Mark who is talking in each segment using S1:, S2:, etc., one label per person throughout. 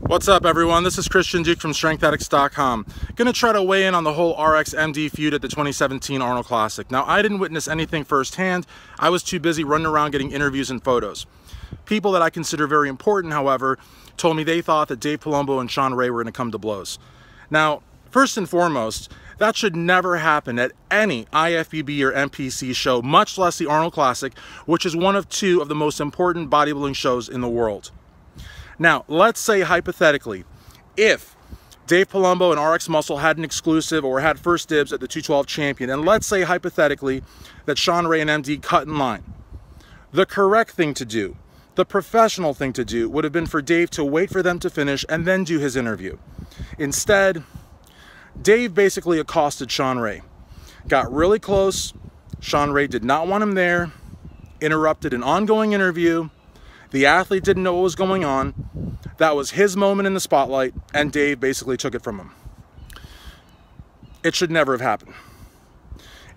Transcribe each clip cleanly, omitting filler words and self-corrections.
S1: What's up, everyone? This is Christian Duke from StrengthAddicts.com. Gonna try to weigh in on the whole RxMD feud at the 2017 Arnold Classic. Now, I didn't witness anything firsthand. I was too busy running around getting interviews and photos. People that I consider very important, however, told me they thought that Dave Palumbo and Shawn were gonna come to blows. Now, first and foremost, that should never happen at any IFBB or NPC show, much less the Arnold Classic, which is one of two of the most important bodybuilding shows in the world. Now, let's say hypothetically, if Dave Palumbo and RxMuscle had an exclusive or had first dibs at the 212 champion, and let's say hypothetically that Shawn and MD cut in line, the correct thing to do, the professional thing to do, would have been for Dave to wait for them to finish and then do his interview. Instead, Dave basically accosted Shawn, got really close. Shawn did not want him there, interrupted an ongoing interview. The athlete didn't know what was going on. That was his moment in the spotlight, and Dave basically took it from him. It should never have happened.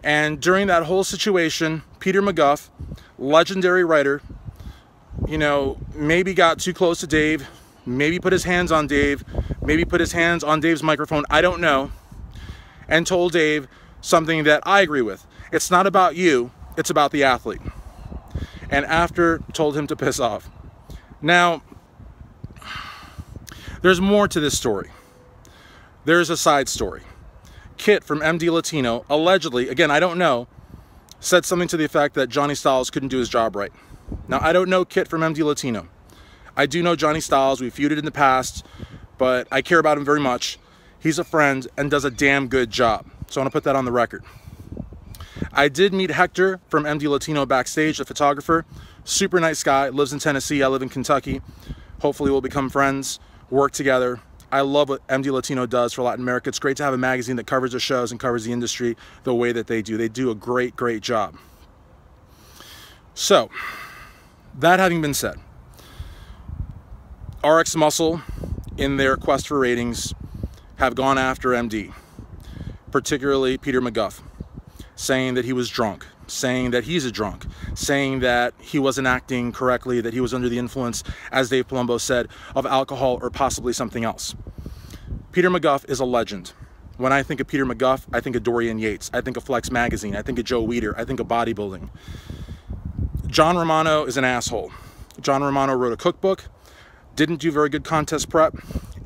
S1: And during that whole situation, Peter McGough, legendary writer, maybe got too close to Dave, maybe put his hands on Dave, maybe put his hands on Dave's microphone, I don't know, and told Dave something that I agree with. It's not about you, it's about the athlete. And after told him to piss off. Now, there's more to this story. There's a side story. Kit from MD Latino allegedly, again, I don't know, said something to the effect that Johnny Styles couldn't do his job right. Now, I don't know Kit from MD Latino. I do know Johnny Styles. We feuded in the past, but I care about him very much. He's a friend and does a damn good job. So I want to put that on the record. I did meet Hector from MD Latino backstage, the photographer. Super nice guy, lives in Tennessee, I live in Kentucky. Hopefully we'll become friends, work together. I love what MD Latino does for Latin America. It's great to have a magazine that covers the shows and covers the industry the way that they do. They do a great, great job. So, that having been said, RxMuscle, in their quest for ratings, have gone after MD, particularly Peter McGough, saying that he was drunk, saying that he's a drunk, saying that he wasn't acting correctly, that he was under the influence, as Dave Palumbo said, of alcohol or possibly something else. Peter McGough is a legend. When I think of Peter McGough, I think of Dorian Yates, I think of Flex Magazine, I think of Joe Weider, I think of bodybuilding. John Romano is an asshole. John Romano wrote a cookbook, didn't do very good contest prep,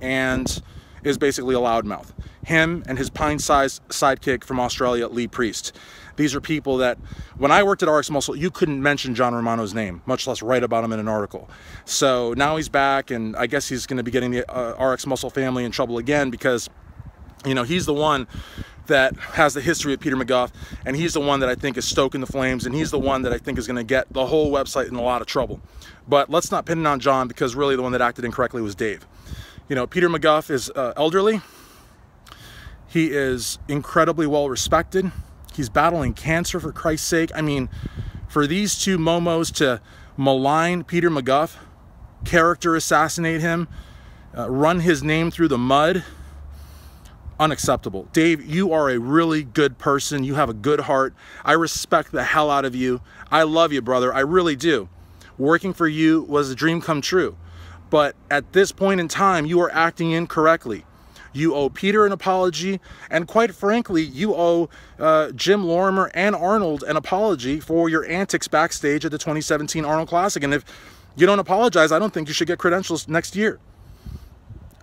S1: and is basically a loudmouth. Him and his pint-sized sidekick from Australia, Lee Priest. These are people that, when I worked at RxMuscle, you couldn't mention John Romano's name, much less write about him in an article. So now he's back, and I guess he's going to be getting the RxMuscle family in trouble again because, he's the one that has the history of Peter McGough, and he's the one that I think is stoking the flames, and he's the one that I think is going to get the whole website in a lot of trouble. But let's not pin it on John, because really the one that acted incorrectly was Dave. Peter McGough is elderly. He is incredibly well respected. He's battling cancer, for Christ's sake. I mean, for these two momos to malign Peter McGough, character assassinate him, run his name through the mud, unacceptable. Dave, you are a really good person. You have a good heart. I respect the hell out of you. I love you, brother. I really do. Working for you was a dream come true. But at this point in time, you are acting incorrectly. You owe Peter an apology, and quite frankly, you owe Jim Lorimer and Arnold an apology for your antics backstage at the 2017 Arnold Classic. And if you don't apologize, I don't think you should get credentials next year.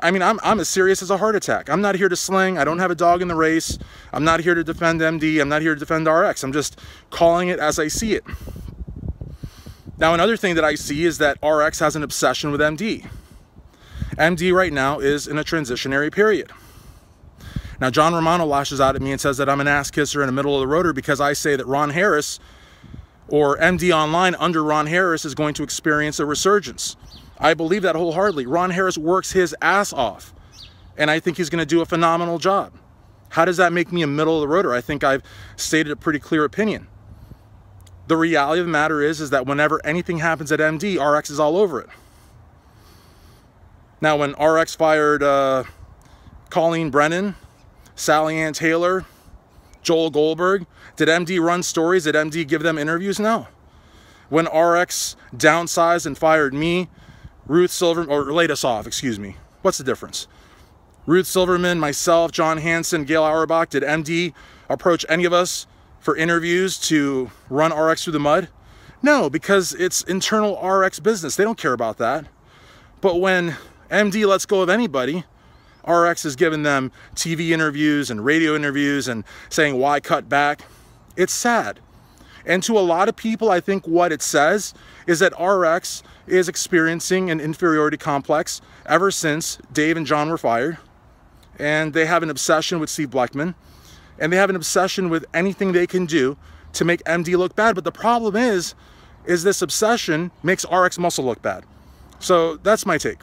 S1: I mean, I'm as serious as a heart attack. I'm not here to sling. I don't have a dog in the race. I'm not here to defend MD. I'm not here to defend RX. I'm just calling it as I see it. Now, another thing that I see is that RX has an obsession with MD. MD right now is in a transitionary period. Now, John Romano lashes out at me and says that I'm an ass kisser in the middle of the rotor because I say that Ron Harris, or MD Online under Ron Harris, is going to experience a resurgence. I believe that wholeheartedly. Ron Harris works his ass off, and I think he's going to do a phenomenal job. How does that make me a middle of the rotor? I think I've stated a pretty clear opinion. The reality of the matter is that whenever anything happens at MD, RX is all over it. Now, when RX fired Colleen Brennan, Sally Ann Taylor, Joel Goldberg, did MD run stories? Did MD give them interviews? No. When RX downsized and fired me, Ruth Silver, or laid us off, excuse me, What's the difference? Ruth Silverman, myself, John Hansen, Gail Auerbach, did MD approach any of us for interviews to run RX through the mud? No, because it's internal RX business. They don't care about that. But when MD lets go of anybody, RX is giving them TV interviews and radio interviews and saying, why cut back? It's sad. And to a lot of people, I think what it says is that RX is experiencing an inferiority complex ever since Dave and John were fired. And they have an obsession with Steve Bleckman. And they have an obsession with anything they can do to make MD look bad. But the problem is this obsession makes RxMuscle look bad. So that's my take.